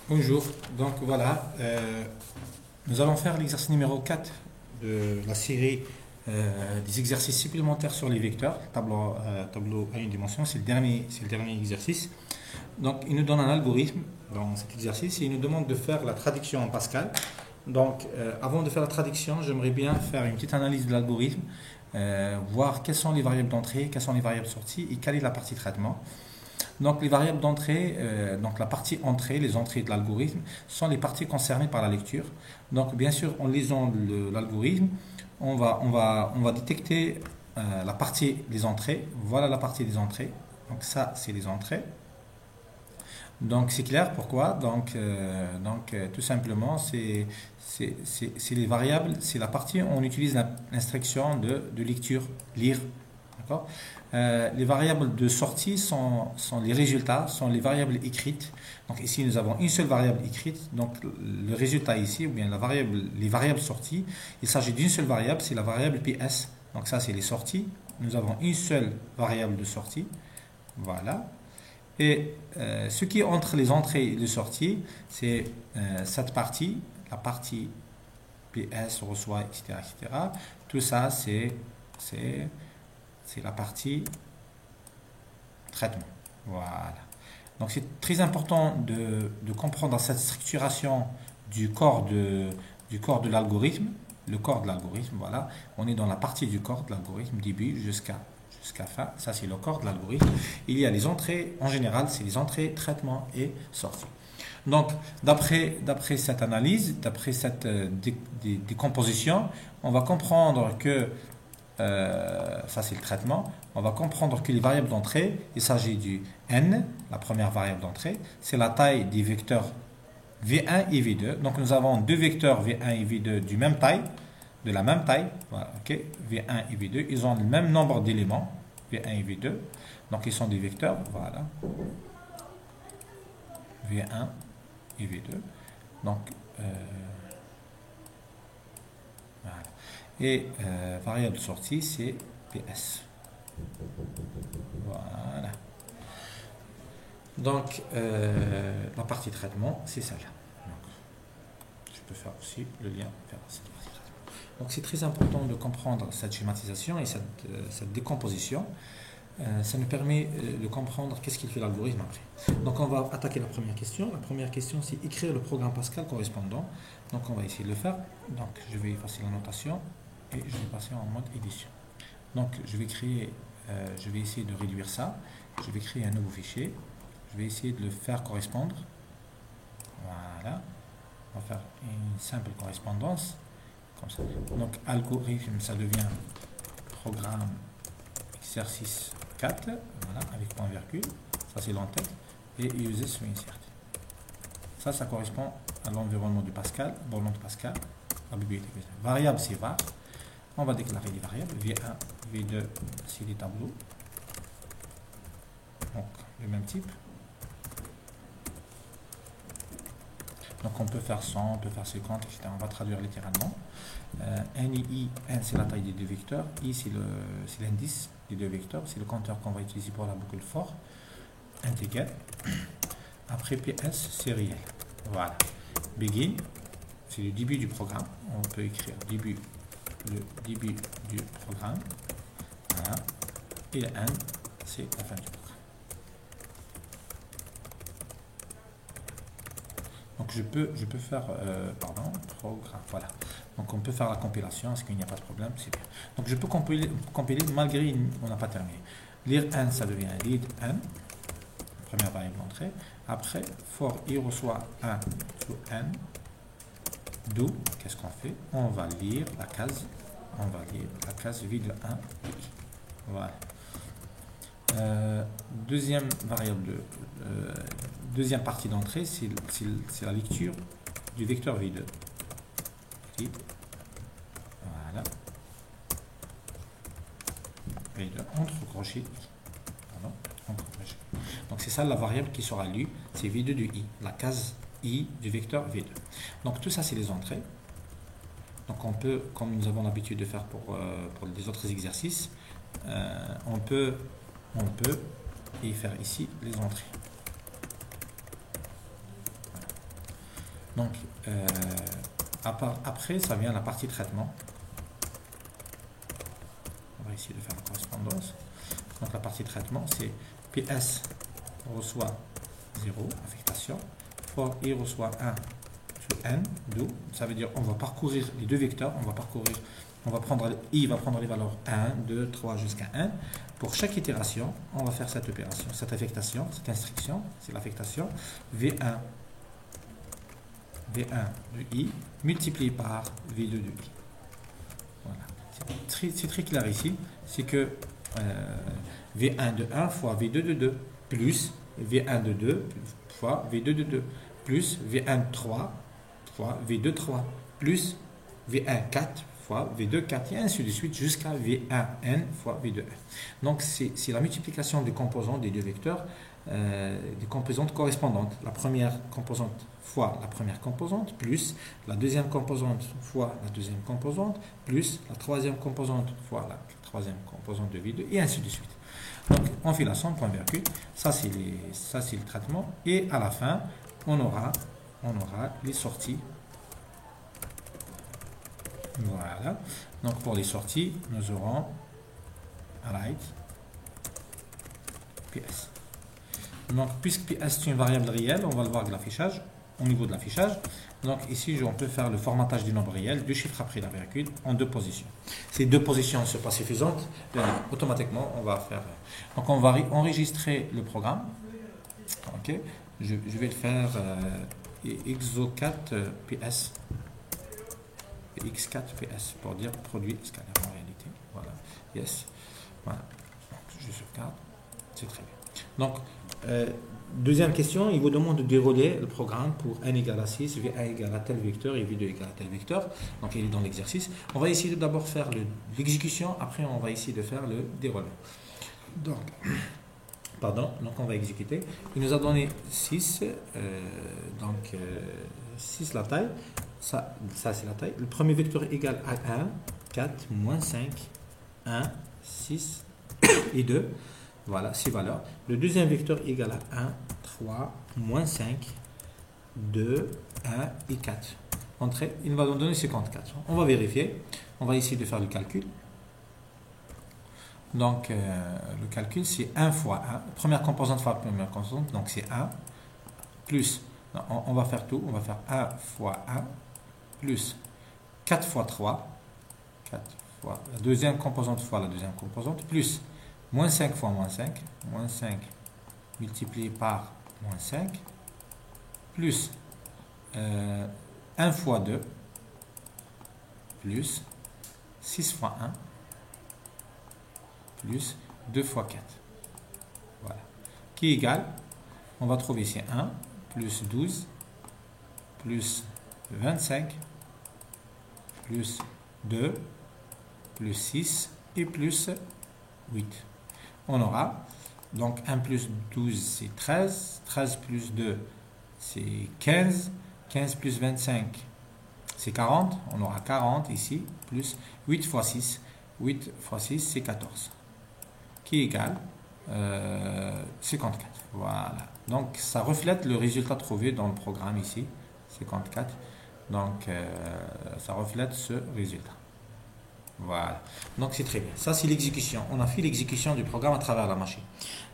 Bonjour, donc voilà, nous allons faire l'exercice numéro 4 de la série des exercices supplémentaires sur les vecteurs, tableau à une dimension, c'est le dernier exercice. Donc il nous donne un algorithme dans cet exercice et il nous demande de faire la traduction en Pascal. Donc avant de faire la traduction, j'aimerais bien faire une petite analyse de l'algorithme, voir quelles sont les variables d'entrée, quelles sont les variables sorties et quelle est la partie traitement. Donc les variables d'entrée, donc la partie entrée, les entrées de l'algorithme, sont les parties concernées par la lecture. Donc bien sûr, en lisant l'algorithme, on va détecter la partie des entrées. Voilà la partie des entrées. Donc ça, c'est les entrées. Donc c'est clair pourquoi. Donc tout simplement, c'est les variables, c'est la partie où on utilise l'instruction de lecture, lire. D'accord. Les variables de sortie sont les résultats, sont les variables écrites. Donc ici nous avons une seule variable écrite. Donc le résultat ici, ou bien les variables sorties, il s'agit d'une seule variable, c'est la variable PS. Donc ça c'est les sorties. Nous avons une seule variable de sortie. Voilà. Et ce qui est entre les entrées et les sorties, c'est cette partie, la partie PS reçoit, etc., etc. Tout ça c'est la partie traitement. Voilà. Donc c'est très important de comprendre cette structuration du corps de l'algorithme. Le corps de l'algorithme, voilà. On est dans la partie du corps de l'algorithme, début jusqu'à fin. Ça, c'est le corps de l'algorithme. Il y a les entrées, en général, c'est les entrées, traitement et sortie. Donc, d'après cette analyse, d'après cette décomposition, on va comprendre que ça c'est le traitement. On va comprendre que les variables d'entrée, il s'agit du n, la première variable d'entrée, c'est la taille des vecteurs V1 et V2. Donc nous avons deux vecteurs V1 et V2 de la même taille. Voilà, ok, V1 et V2, ils ont le même nombre d'éléments, V1 et V2. Donc ils sont des vecteurs, voilà, V1 et V2. Donc voilà. Et variable de sortie, c'est PS. Voilà. Donc, la partie traitement, c'est celle-là. Je peux faire aussi le lien vers cette partie traitement. Donc, c'est très important de comprendre cette schématisation et cette décomposition. Ça nous permet de comprendre qu'est-ce qu'il fait l'algorithme après. Donc, on va attaquer la première question. La première question, c'est écrire le programme Pascal correspondant. Donc, on va essayer de le faire. Donc, je vais effacer la notation. Et je vais passer en mode édition. Donc je vais essayer de réduire ça. Je vais créer un nouveau fichier. Je vais essayer de le faire correspondre. Voilà. On va faire une simple correspondance. Comme ça. Donc algorithme, ça devient programme exercice 4. Voilà, avec point virgule. Ça c'est l'entête. Et user sur insert. Ça correspond à l'environnement de Pascal, borne de Pascal, la bibliothèque. Variable c'est var. On va déclarer des variables, V1, V2, c'est des tableaux. Donc, le même type. Donc, on peut faire 100, on peut faire 50, etc. On va traduire littéralement. N et I, N, c'est la taille des deux vecteurs. I, c'est l'indice des deux vecteurs. C'est le compteur qu'on va utiliser pour la boucle for. Integer. Après, PS, c'est réel. Voilà. Begin, c'est le début du programme. On peut écrire le début du programme, voilà. Et le n, c'est la fin du programme. Donc je peux faire, programme, voilà. Donc on peut faire la compilation, est-ce qu'il n'y a pas de problème, c'est bien. Donc je peux compiler malgré on n'a pas terminé. Lire n, ça devient read n, première variable d'entrée. Après, for i reçoit 1 to n. Do, qu'est-ce qu'on fait? On va lire la case vide 1 et i. Voilà. Deuxième variable deuxième partie d'entrée, c'est la lecture du vecteur V2. Voilà. V2 entre crochet i. Pardon, entre crochet. Donc c'est ça la variable qui sera lue, c'est V2 du i, la case i du vecteur V2. Donc tout ça c'est les entrées. Donc on peut, comme nous avons l'habitude de faire pour les autres exercices, on peut y faire ici les entrées. Donc, après, ça vient la partie traitement. On va essayer de faire la correspondance. Donc, la partie traitement, c'est PS reçoit 0, affectation, fois I reçoit 1 sur N, d'où, ça veut dire on va parcourir les deux vecteurs, on va prendre, I va prendre les valeurs 1, 2, 3 jusqu'à 1. Pour chaque itération, on va faire cette opération, cette affectation, cette instruction, c'est l'affectation, V1 de I multiplié par V2 de I. Voilà. C'est très clair ici, c'est que V1 de 1 fois V2 de 2 plus V1 de 2 fois V2 de 2 plus V1 de 3 fois V2 de 3 plus V1 4 fois V2 4 et ainsi de suite jusqu'à V1n fois V2n. Donc c'est la multiplication des composants des deux vecteurs, des composantes correspondantes. La première composante fois la première composante plus la deuxième composante fois la deuxième composante plus la troisième composante fois la troisième composante de V2 et ainsi de suite. Donc on fait la somme, point virgule, ça c'est le traitement et à la fin on aura les sorties. Voilà, donc pour les sorties nous aurons write PS. Donc puisque PS est une variable réelle, on va le voir de l'affichage, au niveau de l'affichage. Donc ici on peut faire le formatage du nombre réel, deux chiffres après la virgule en deux positions. Ces deux positions ne sont pas suffisantes, automatiquement on va faire. Donc on va enregistrer le programme. Ok, je vais le faire exo4 PS. X4 PS pour dire produit scalaire en réalité. Voilà, yes. Voilà, donc je sauvegarde, c'est très bien. Donc, deuxième question, il vous demande de dérouler le programme pour n égale à 6, v1 égale à tel vecteur et v2 égale à tel vecteur. Donc, il est dans l'exercice. On va essayer de d'abord faire l'exécution, après on va essayer de faire le déroulement. Donc, donc on va exécuter. Il nous a donné 6, 6 la taille. Ça c'est la taille. Le premier vecteur est égal à 1, 4, moins 5, 1, 6 et 2. Voilà, ces valeurs. Le deuxième vecteur est égal à 1, 3, moins 5, 2, 1 et 4. Entrée, il va nous donner 54. On va vérifier. On va essayer de faire le calcul. Donc, le calcul, c'est 1 fois 1. Première composante fois première composante, donc c'est 1. Plus, on va faire tout. On va faire 1 fois 1. Plus 4 fois 3, 4 fois la deuxième composante fois la deuxième composante, plus moins 5 fois moins 5 multiplié par moins 5, plus 1 fois 2, plus 6 fois 1, plus 2 fois 4. Voilà. Qui est égal, on va trouver ici 1, plus 12, plus 25, plus 2, plus 6 et plus 8. On aura donc 1 plus 12 c'est 13, 13 plus 2 c'est 15, 15 plus 25 c'est 40, on aura 40 ici, plus 8 fois 6, 8 fois 6 c'est 14, qui est égal 54. Voilà, donc ça reflète le résultat trouvé dans le programme ici, 54. Donc, ça reflète ce résultat. Voilà. Donc, c'est très bien. Ça, c'est l'exécution. On a fait l'exécution du programme à travers la machine.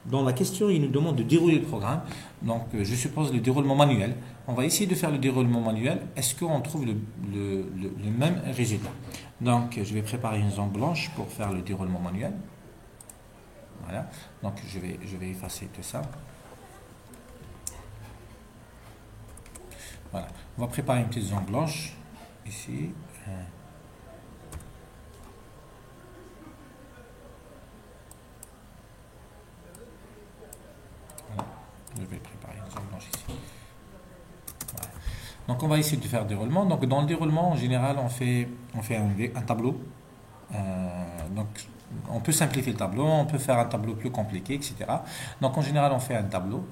Dans la question, il nous demande de dérouler le programme. Donc, je suppose le déroulement manuel. On va essayer de faire le déroulement manuel. Est-ce qu'on trouve le même résultat? Donc, je vais préparer une zone blanche pour faire le déroulement manuel. Voilà. Donc, je vais effacer tout ça. Voilà. On va préparer une petite zone blanche ici. Voilà. Je vais préparer une zone blanche ici. Voilà. Donc on va essayer de faire le déroulement. Donc dans le déroulement, en général, on fait un tableau. Donc on peut simplifier le tableau, on peut faire un tableau plus compliqué, etc. Donc en général, on fait un tableau.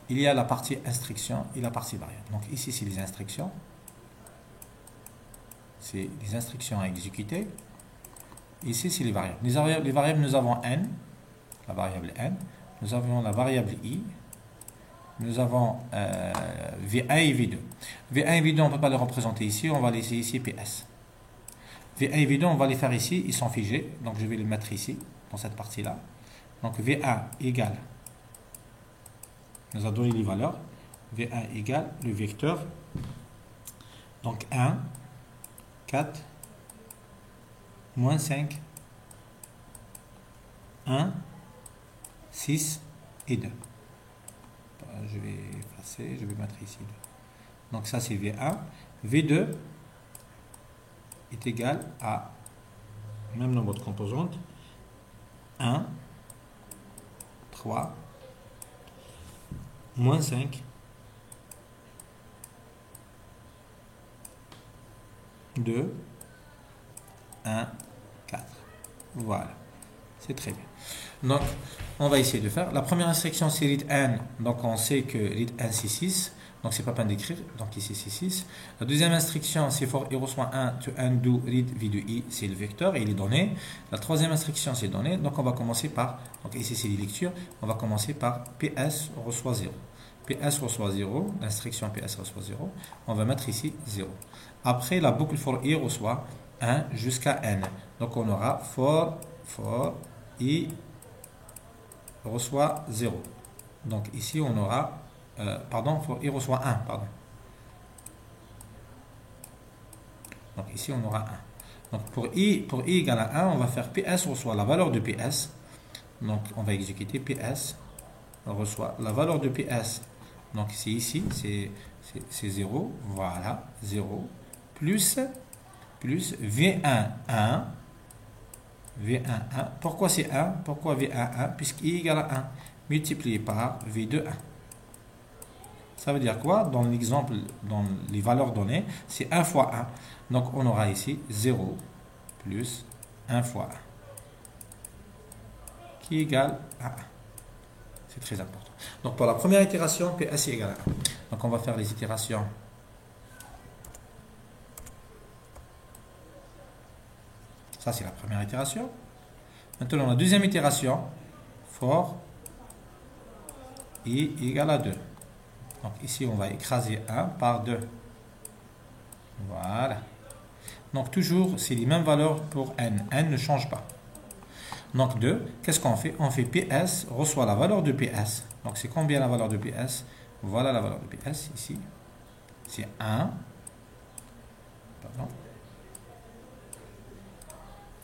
Il y a la partie instruction et la partie variable. Donc ici, c'est les instructions. C'est les instructions à exécuter. Ici, c'est les variables. Les variables, nous avons n, la variable n. Nous avons la variable i. nous avons V1 et V2. V1 et V2, on ne peut pas les représenter ici, on va laisser ici PS. V1 et V2, on va les faire ici, ils sont figés, donc je vais les mettre ici, dans cette partie-là. Donc V1 égale, nous a donné les valeurs, V1 égale le vecteur, donc 1, 4, moins 5, 1, 6 et 2. Je vais effacer, je vais mettre ici 2. Donc ça c'est V1. V2 est égal à même nombre de composantes. 1, 3, moins 5, 2, 1, 4. Voilà. C'est très bien. Donc, on va essayer de faire. La première instruction, c'est read n. Donc, on sait que read n, c'est 6. Donc, c'est pas peine d'écrire. Donc, ici, c'est 6. La deuxième instruction, c'est for i reçoit 1 to undo read v de i. C'est le vecteur et il est donné. La troisième instruction, c'est donné. Donc, on va commencer par, donc ici, c'est les lectures. On va commencer par ps reçoit 0. PS reçoit 0. L'instruction PS reçoit 0. On va mettre ici 0. Après, la boucle for i reçoit 1 jusqu'à n. Donc, on aura for i reçoit 0. Donc ici on aura, for i reçoit 1, pardon. Donc ici on aura 1. Donc pour i égale à 1, on va faire ps reçoit la valeur de ps. Donc on va exécuter ps reçoit la valeur de ps. Donc c'est ici, c'est 0, voilà, 0, plus v1, 1, V1, 1. Pourquoi c'est 1? Pourquoi V1, 1? Puisqu'I égale à 1, multiplié par V2, 1. Ça veut dire quoi? Dans l'exemple, dans les valeurs données, c'est 1 fois 1. Donc, on aura ici 0 plus 1 fois 1. Qui égale à 1. C'est très important. Donc, pour la première itération, PS égale à 1. Donc, on va faire les itérations. Ça, c'est la première itération. Maintenant, la deuxième itération, for i égale à 2. Donc, ici, on va écraser 1 par 2. Voilà. Donc, toujours, c'est les mêmes valeurs pour n. n ne change pas. Donc, 2, qu'est-ce qu'on fait? On fait ps, reçoit la valeur de ps. Donc, c'est combien la valeur de ps? Voilà la valeur de ps, ici. C'est 1. Pardon.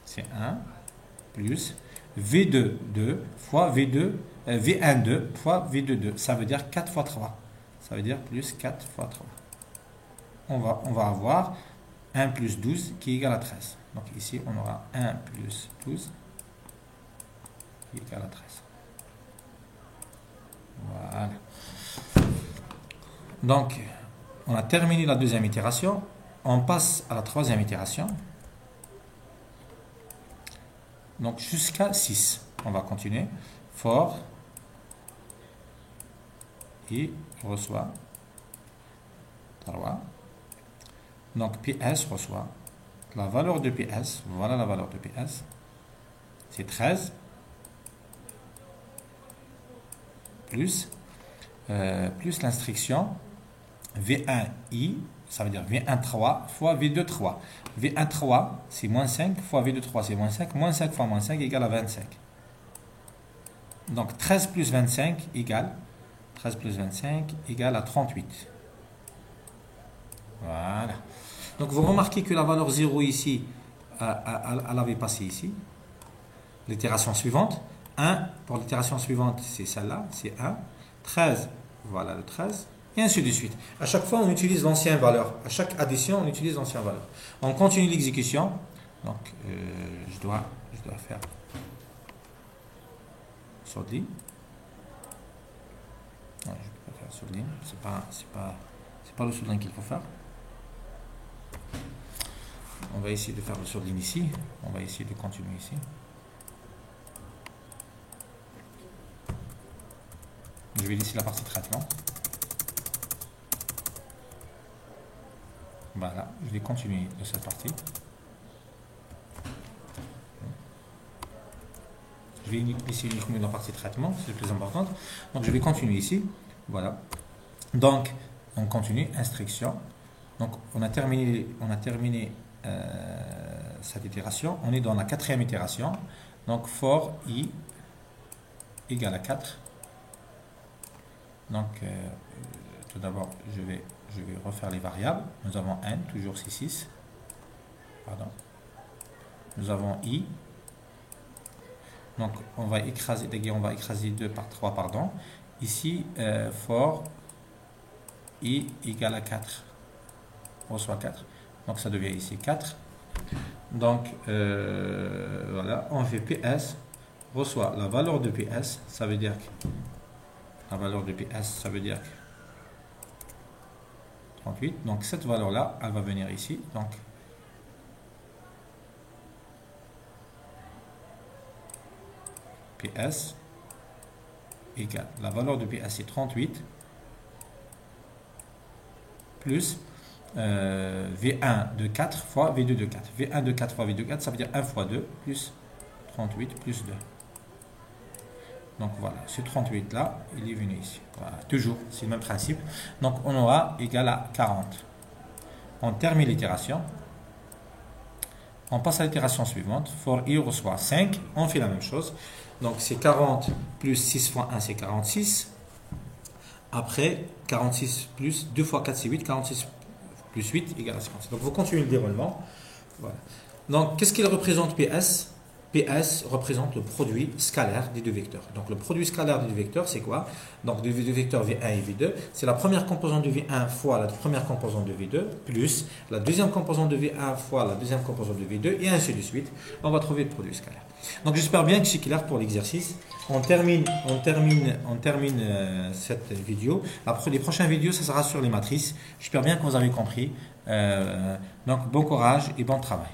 C'est 1 plus V2, 2 fois V2, V1, 2 fois V2, 2. Ça veut dire 4 fois 3. Ça veut dire plus 4 fois 3. On va avoir 1 plus 12 qui est égal à 13. Donc ici, on aura 1 plus 12 qui est égal à 13. Voilà. Donc, on a terminé la deuxième itération. On passe à la troisième itération. Donc jusqu'à 6. On va continuer. For i reçoit 3. Donc PS reçoit la valeur de PS. Voilà la valeur de PS. C'est 13. Plus l'instruction V1i. Ça veut dire V1, 3 fois V2, 3. V1, 3, c'est moins 5 fois V2, 3, c'est moins 5. Moins 5 fois moins 5 égale à 25. Donc 13 plus 25 égale 38. Voilà. Donc vous remarquez que la valeur 0 ici, elle avait passé ici. L'itération suivante. 1, pour l'itération suivante, c'est celle-là, c'est 1. 13, voilà le 13. Et ainsi de suite. À chaque fois, on utilise l'ancienne valeur. À chaque addition, on utilise l'ancienne valeur. On continue l'exécution. Donc, je dois faire sur ligne. Non, je ne peux pas faire sur ligne. C'est pas le sur ligne qu'il faut faire. On va essayer de faire le sur ligne ici. On va essayer de continuer ici. Je vais laisser la partie traitement. Voilà, je vais continuer de cette partie. Je vais laisser uniquement la partie traitement, c'est le plus important. Donc je vais continuer ici. Voilà. Donc, on continue, instruction. Donc, on a terminé cette itération. On est dans la quatrième itération. Donc, for i égale à 4. Donc, tout d'abord, je vais refaire les variables. Nous avons n, toujours C6. Pardon. Nous avons i. Donc, on va écraser 2 par 3, pardon. Ici, for i égale à 4. Reçoit 4. Donc, ça devient ici 4. Donc, voilà, on fait PS, reçoit la valeur de PS, ça veut dire que la valeur de PS, ça veut dire que 38. Donc, cette valeur-là, elle va venir ici. Donc, PS égale, la valeur de PS est 38 plus V1 de 4 fois V2 de 4. V1 de 4 fois V2 de 4, ça veut dire 1 fois 2 plus 38 plus 2. Donc voilà, ce 38 là, il est venu ici. Voilà, toujours, c'est le même principe. Donc on aura égal à 40. On termine l'itération. On passe à l'itération suivante. For i reçoit 5. On fait la même chose. Donc c'est 40 plus 6 fois 1, c'est 46. Après, 46 plus 2 fois 4, c'est 8. 46 plus 8 égale à 56. Donc vous continuez le déroulement. Voilà. Donc qu'est-ce qu'il représente PS? PS représente le produit scalaire des deux vecteurs. Donc le produit scalaire des deux vecteurs, c'est quoi? Donc des deux vecteurs V1 et V2, c'est la première composante de V1 fois la première composante de V2, plus la deuxième composante de V1 fois la deuxième composante de V2, et ainsi de suite. On va trouver le produit scalaire. Donc j'espère bien que c'est clair pour l'exercice. On termine cette vidéo. Après, les prochaines vidéos, ça sera sur les matrices. J'espère bien que vous avez compris. Donc bon courage et bon travail.